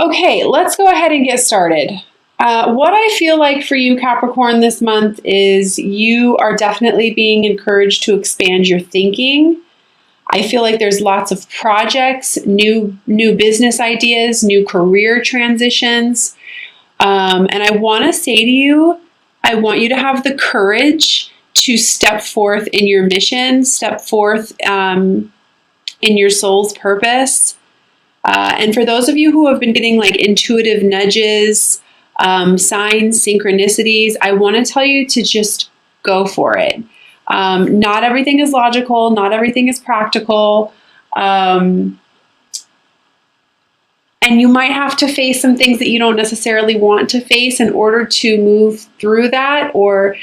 Okay, let's go ahead and get started. What I feel like for you, Capricorn, this month is you are definitely being encouraged to expand your thinking. I feel like there's lots of projects, new business ideas, new career transitions. And I want to say to you, I want you to have the courage to step forth in your mission, step forth in your soul's purpose. And for those of you who have been getting like intuitive nudges, signs, synchronicities, I want to tell you to just go for it. Not everything is logical. Not everything is practical. And you might have to face some things that you don't necessarily want to face in order to move through that. Or,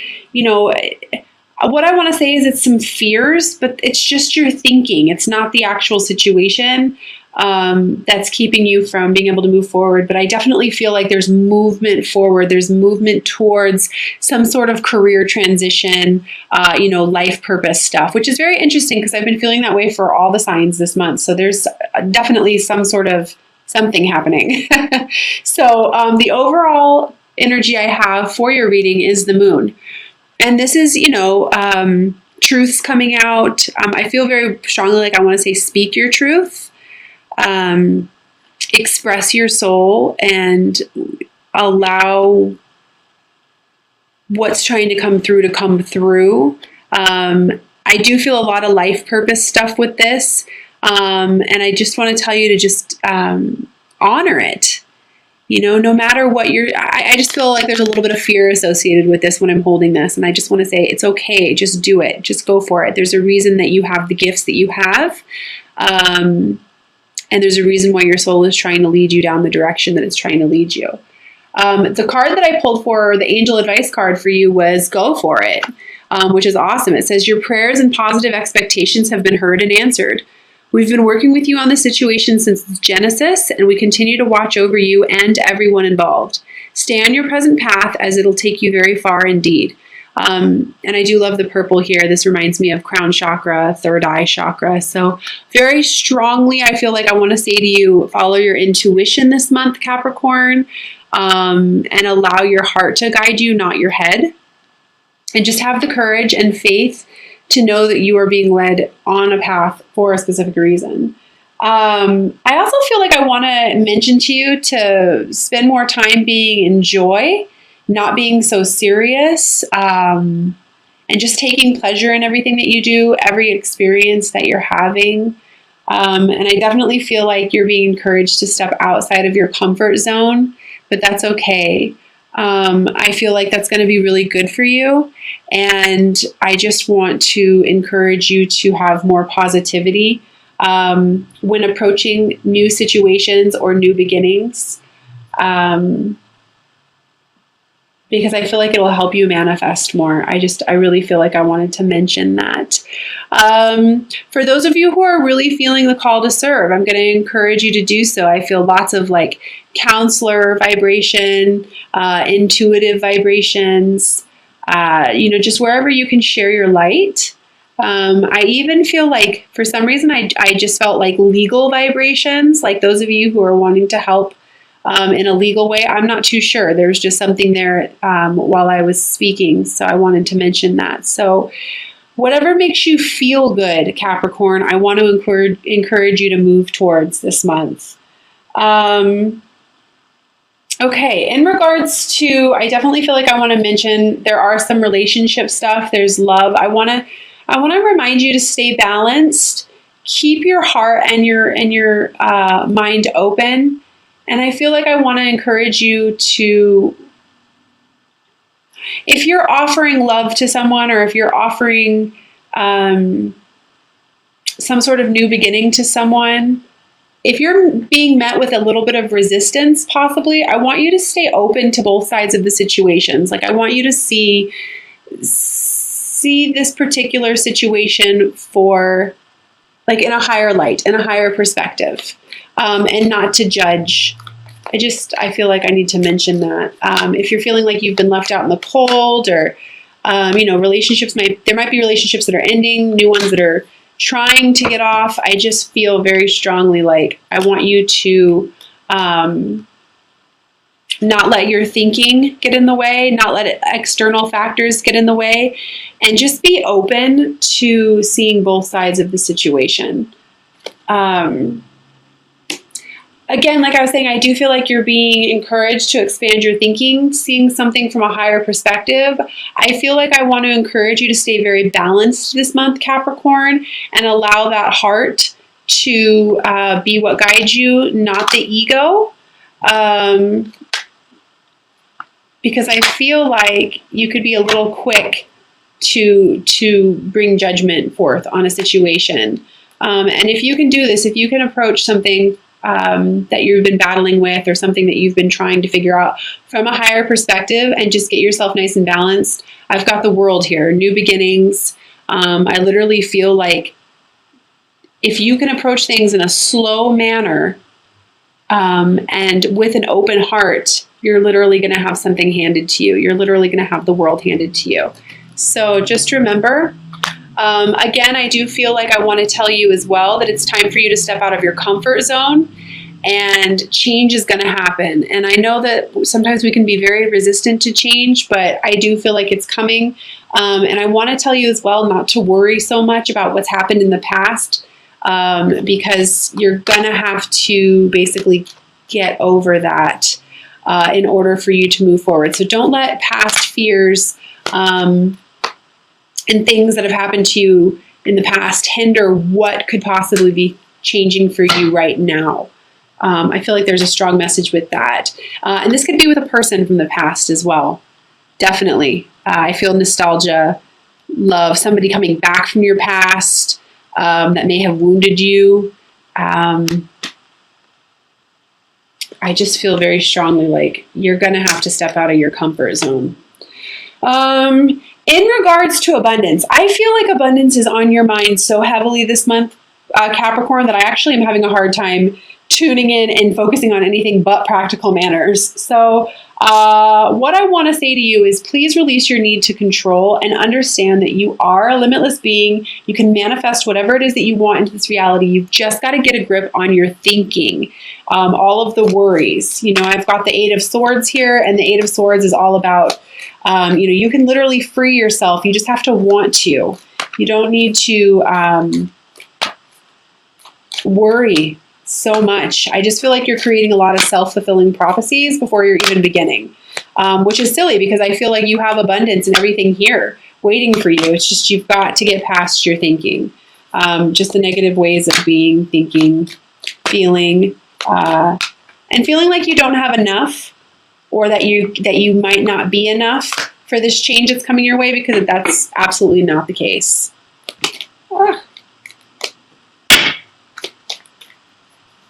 what I want to say is it's some fears, but it's just your thinking. It's not the actual situation that's keeping you from being able to move forward. But I definitely feel like there's movement forward. There's movement towards some sort of career transition, life purpose stuff, which is very interesting because I've been feeling that way for all the signs this month. So there's definitely some sort of something happening. So the overall energy I have for your reading is the moon. And this is, truths coming out. I feel very strongly like I want to say speak your truth. Express your soul and allow what's trying to come through. I do feel a lot of life purpose stuff with this. And I just want to tell you to just honor it. No matter what I just feel like there's a little bit of fear associated with this when I'm holding this. And I just want to say, it's okay. Just do it. Just go for it. There's a reason that you have the gifts that you have. And there's a reason why your soul is trying to lead you down the direction that it's trying to lead you. The card that I pulled for, the angel advice card for you, was go for it, which is awesome. It says, your prayers and positive expectations have been heard and answered. We've been working with you on the situation since Genesis, and we continue to watch over you and everyone involved. Stay on your present path, as it'll take you very far indeed. And I do love the purple here. This reminds me of crown chakra, third eye chakra. So very strongly, I feel like I want to say to you, follow your intuition this month, Capricorn, and allow your heart to guide you, not your head. And just have the courage and faith to know that you are being led on a path for a specific reason. I also feel like I want to mention to you to spend more time being in joy, not being so serious, and just taking pleasure in everything that you do, every experience that you're having. And I definitely feel like you're being encouraged to step outside of your comfort zone, but that's okay. I feel like that's going to be really good for you. And I just want to encourage you to have more positivity when approaching new situations or new beginnings. Because I feel like it'll help you manifest more. I really feel like I wanted to mention that. For those of you who are really feeling the call to serve, I'm going to encourage you to do so. I feel lots of like counselor vibration, intuitive vibrations, just wherever you can share your light. I even feel like for some reason, I just felt like legal vibrations, like those of you who are wanting to help in a legal way. I'm not too sure. There's just something there while I was speaking, so I wanted to mention that. So whatever makes you feel good, Capricorn, I want to encourage you to move towards this month. Okay, in regards to, I definitely feel like I want to mention there are some relationship stuff. There's love. I want to remind you to stay balanced. Keep your heart and your mind open. And I feel like I want to encourage you to, if you're offering love to someone, or if you're offering some sort of new beginning to someone, if you're being met with a little bit of resistance, possibly, I want you to stay open to both sides of the situations. Like I want you to see this particular situation for like in a higher light, in a higher perspective. And not to judge. I feel like I need to mention that. If you're feeling like you've been left out in the cold, or, relationships there might be relationships that are ending, new ones that are trying to get off. I just feel very strongly like I want you to not let your thinking get in the way, not let external factors get in the way, and just be open to seeing both sides of the situation. Again, like I was saying, I do feel like you're being encouraged to expand your thinking, seeing something from a higher perspective. I feel like I want to encourage you to stay very balanced this month, Capricorn, and allow that heart to be what guides you, not the ego. Because I feel like you could be a little quick to bring judgment forth on a situation. And if you can do this, if you can approach something that you've been battling with, or something that you've been trying to figure out from a higher perspective, and just get yourself nice and balanced, I've got the world here, new beginnings. I literally feel like if you can approach things in a slow manner and with an open heart, you're literally going to have something handed to you. You're literally going to have the world handed to you. So just remember, again, I do feel like I want to tell you as well that it's time for you to step out of your comfort zone, and change is going to happen. And I know that sometimes we can be very resistant to change, but I do feel like it's coming. And I want to tell you as well not to worry so much about what's happened in the past, because you're going to have to basically get over that in order for you to move forward. So don't let past fears and things that have happened to you in the past hinder what could possibly be changing for you right now. I feel like there's a strong message with that. And this could be with a person from the past as well. Definitely. I feel nostalgia, love, somebody coming back from your past that may have wounded you. I just feel very strongly like you're going to have to step out of your comfort zone. In regards to abundance, I feel like abundance is on your mind so heavily this month, Capricorn, that I actually am having a hard time tuning in and focusing on anything but practical manners. So what I want to say to you is please release your need to control and understand that you are a limitless being. You can manifest whatever it is that you want into this reality. You've just got to get a grip on your thinking. All of the worries. You know, I've got the Eight of Swords here, and the Eight of Swords is all about, you can literally free yourself. You just have to want to. You don't need to worry so much. I just feel like you're creating a lot of self-fulfilling prophecies before you're even beginning, which is silly because I feel like you have abundance and everything here waiting for you. It's just you've got to get past your thinking, just the negative ways of being, thinking, feeling, and feeling like you don't have enough, or that you might not be enough for this change that's coming your way, because that's absolutely not the case.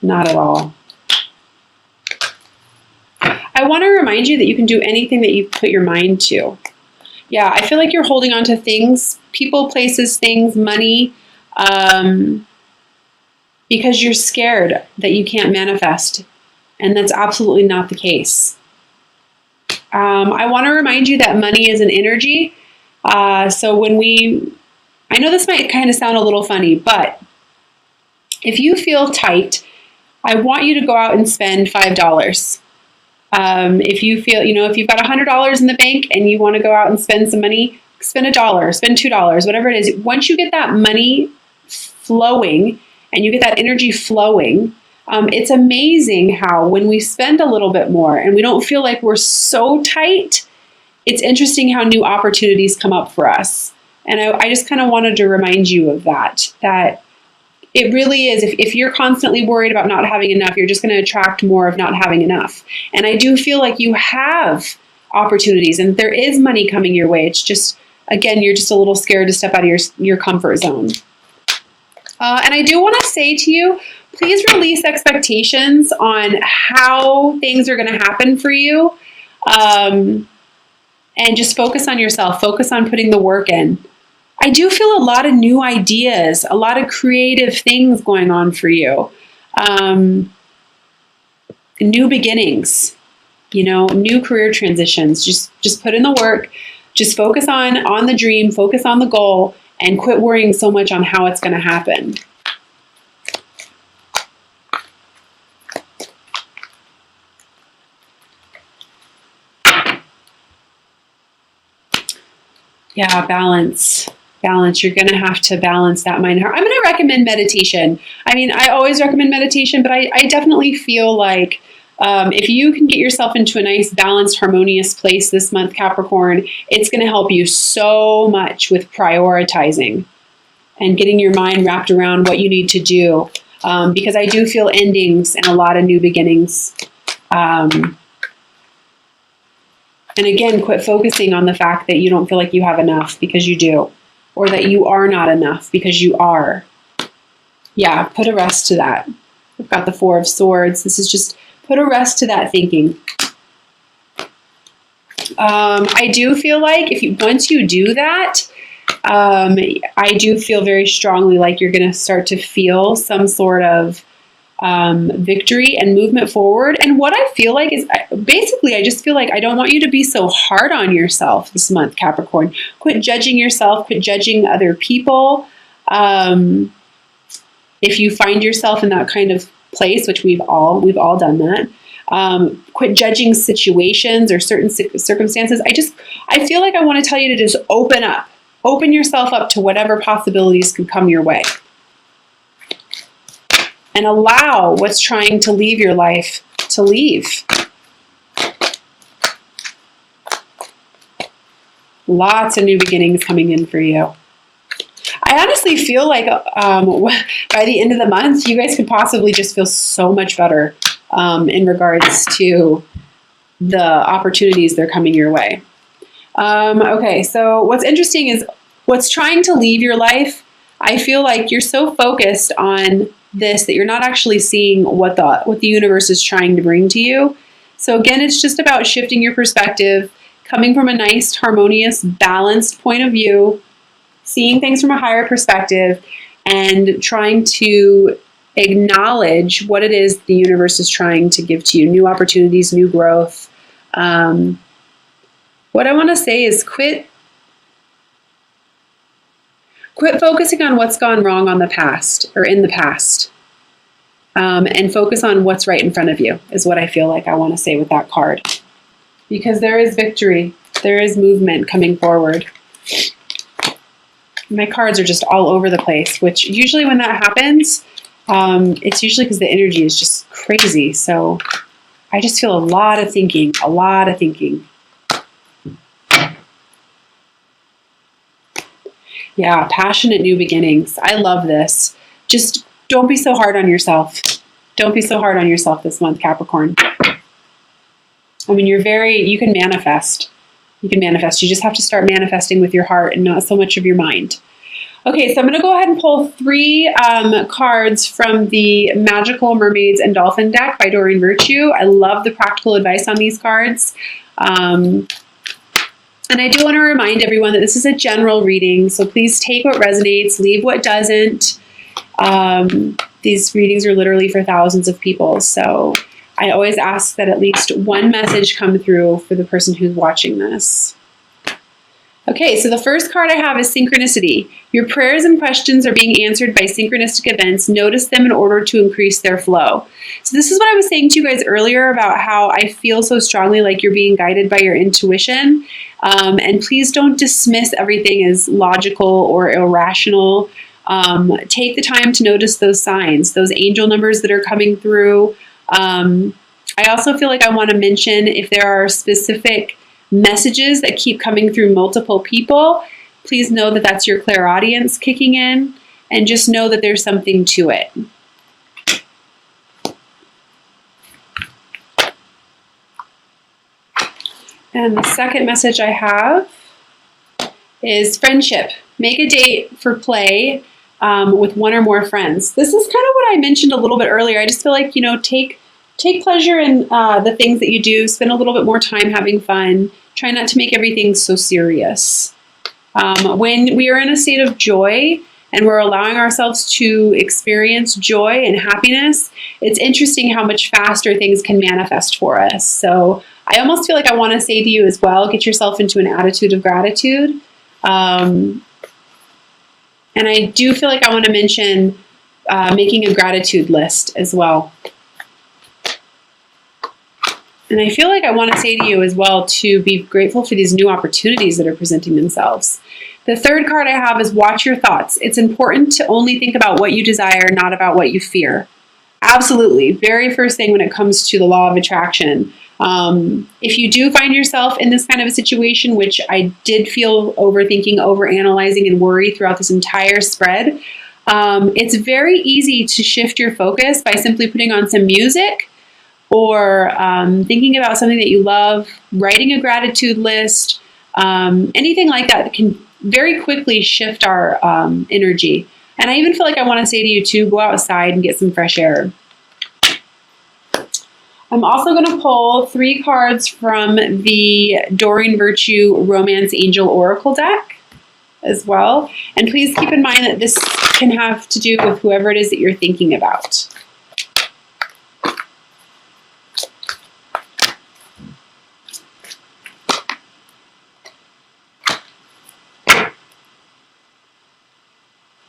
Not at all. I want to remind you that you can do anything that you put your mind to. Yeah, I feel like you're holding on to things, people, places, things, money, because you're scared that you can't manifest. And that's absolutely not the case. I want to remind you that money is an energy. So I know this might kind of sound a little funny, but if you feel tight, I want you to go out and spend $5. If you feel, if you've got $100 in the bank and you want to go out and spend some money, spend $1, spend $2, whatever it is. Once you get that money flowing and you get that energy flowing, it's amazing how when we spend a little bit more and we don't feel like we're so tight, it's interesting how new opportunities come up for us. And I just kind of wanted to remind you of that it really is. If you're constantly worried about not having enough, you're just going to attract more of not having enough. And I do feel like you have opportunities and there is money coming your way. It's just, again, you're just a little scared to step out of your comfort zone. And I do want to say to you, please release expectations on how things are going to happen for you. And just focus on yourself. Focus on putting the work in. I do feel a lot of new ideas, a lot of creative things going on for you. New beginnings, new career transitions. Just put in the work. Just focus on the dream, focus on the goal, and quit worrying so much on how it's going to happen. Yeah, balance. Balance. You're going to have to balance that mind and heart. I'm going to recommend meditation. I mean, I always recommend meditation, but I definitely feel like if you can get yourself into a nice, balanced, harmonious place this month, Capricorn, it's going to help you so much with prioritizing and getting your mind wrapped around what you need to do. Because I do feel endings and a lot of new beginnings. And again, quit focusing on the fact that you don't feel like you have enough, because you do. Or that you are not enough, because you are. Yeah, put a rest to that. We've got the Four of Swords. This is just put a rest to that thinking. I do feel like once you do that, I do feel very strongly like you're going to start to feel some sort of victory and movement forward. And what I feel like is basically, I just feel like I don't want you to be so hard on yourself this month, Capricorn. Quit judging yourself, quit judging other people. If you find yourself in that kind of place, which we've all done that, quit judging situations or certain circumstances. I feel like I want to tell you to just open yourself up to whatever possibilities could come your way. And allow what's trying to leave your life to leave. Lots of new beginnings coming in for you. I honestly feel like by the end of the month, you guys could possibly just feel so much better in regards to the opportunities that are coming your way. Okay, so what's interesting is what's trying to leave your life. I feel like you're so focused on this that you're not actually seeing what the universe is trying to bring to you. So again, it's just about shifting your perspective, coming from a nice, harmonious, balanced point of view, seeing things from a higher perspective, and trying to acknowledge what it is the universe is trying to give to you. New opportunities, new growth. What I want to say is quit focusing on what's gone wrong on the past or in the past, and focus on what's right in front of you is what I feel like I want to say with that card. Because there is victory. There is movement coming forward. My cards are just all over the place, which usually when that happens, it's usually because the energy is just crazy. So I just feel a lot of thinking. Yeah, passionate new beginnings. I love this. Just don't be so hard on yourself. Don't be so hard on yourself this month, Capricorn. I mean, you can manifest. You can manifest. You just have to start manifesting with your heart and not so much of your mind. Okay, so I'm going to go ahead and pull 3 cards from the Magical Mermaids and Dolphin deck by Doreen Virtue. I love the practical advice on these cards. And I do want to remind everyone that this is a general reading, so please take what resonates, leave what doesn't. These readings are literally for thousands of people, so I always ask that at least one message come through for the person who's watching this. Okay, so the first card I have is synchronicity. Your prayers and questions are being answered by synchronistic events. Notice them in order to increase their flow. So this is what I was saying to you guys earlier about how I feel so strongly like you're being guided by your intuition. And please don't dismiss everything as logical or irrational. Take the time to notice those signs, those angel numbers that are coming through. I also feel like I want to mention if there are specific messages that keep coming through multiple people, please know that that's your clairaudience kicking in, and just know that there's something to it. And the second message I have is friendship. Make a date for play with one or more friends. This is kind of what I mentioned a little bit earlier. I just feel like, take pleasure in the things that you do. Spend a little bit more time having fun. Try not to make everything so serious. When we are in a state of joy and we're allowing ourselves to experience joy and happiness, it's interesting how much faster things can manifest for us. So I almost feel like I want to say to you as well, get yourself into an attitude of gratitude. And I do feel like I want to mention making a gratitude list as well. And I feel like I want to say to you as well to be grateful for these new opportunities that are presenting themselves. The third card I have is watch your thoughts. It's important to only think about what you desire, not about what you fear. Absolutely. Very first thing when it comes to the law of attraction. If you do find yourself in this kind of a situation, which I did feel overthinking, overanalyzing, and worry throughout this entire spread, it's very easy to shift your focus by simply putting on some music or thinking about something that you love, writing a gratitude list, anything like that can very quickly shift our energy. And I even feel like I want to say to you too, go outside and get some fresh air. I'm also going to pull 3 cards from the Doreen Virtue Romance Angel Oracle deck as well. And please keep in mind that this can have to do with whoever it is that you're thinking about.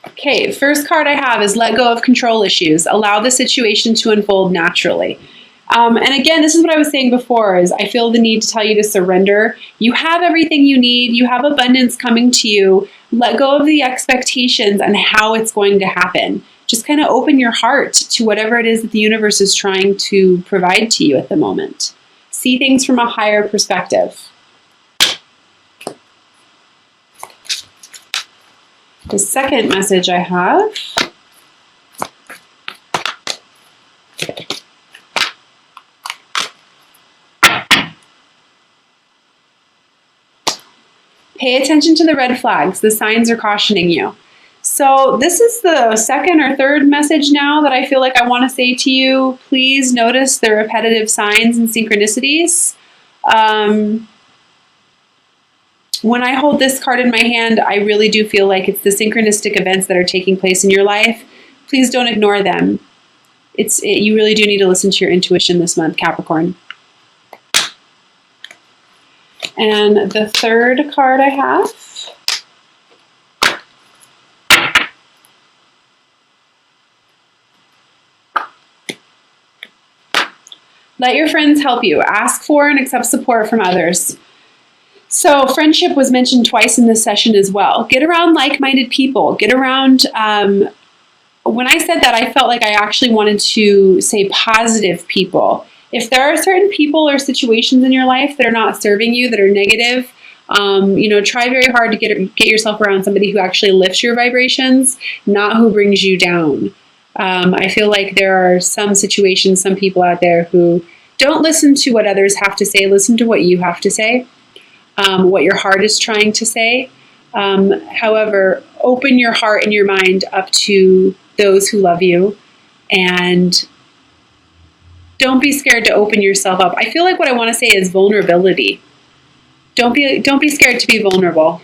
Okay, first card I have is let go of control issues. Allow the situation to unfold naturally. And again, this is what I was saying before, is I feel the need to tell you to surrender. You have everything you need. You have abundance coming to you. Let go of the expectations and how it's going to happen. Just kind of open your heart to whatever it is that the universe is trying to provide to you at the moment. See things from a higher perspective. The second message I have pay attention to the red flags. The signs are cautioning you. So this is the second or third message now that I feel like I want to say to you. Please notice the repetitive signs and synchronicities. When I hold this card in my hand, I really do feel like it's the synchronistic events that are taking place in your life. Please don't ignore them. You really do need to listen to your intuition this month, Capricorn. And the third card I have let your friends help you. Ask for and accept support from others. So friendship was mentioned twice in this session as well. Get around like-minded people. Get around, when I said that, I felt like I actually wanted to say positive people. If there are certain people or situations in your life that are not serving you, that are negative, try very hard to get yourself around somebody who actually lifts your vibrations, not who brings you down. I feel like there are some situations, some people out there who don't listen to what others have to say. Listen to what you have to say. What your heart is trying to say. However, open your heart and your mind up to those who love you, and don't be scared to open yourself up. I feel like what I want to say is vulnerability. Don't be scared to be vulnerable.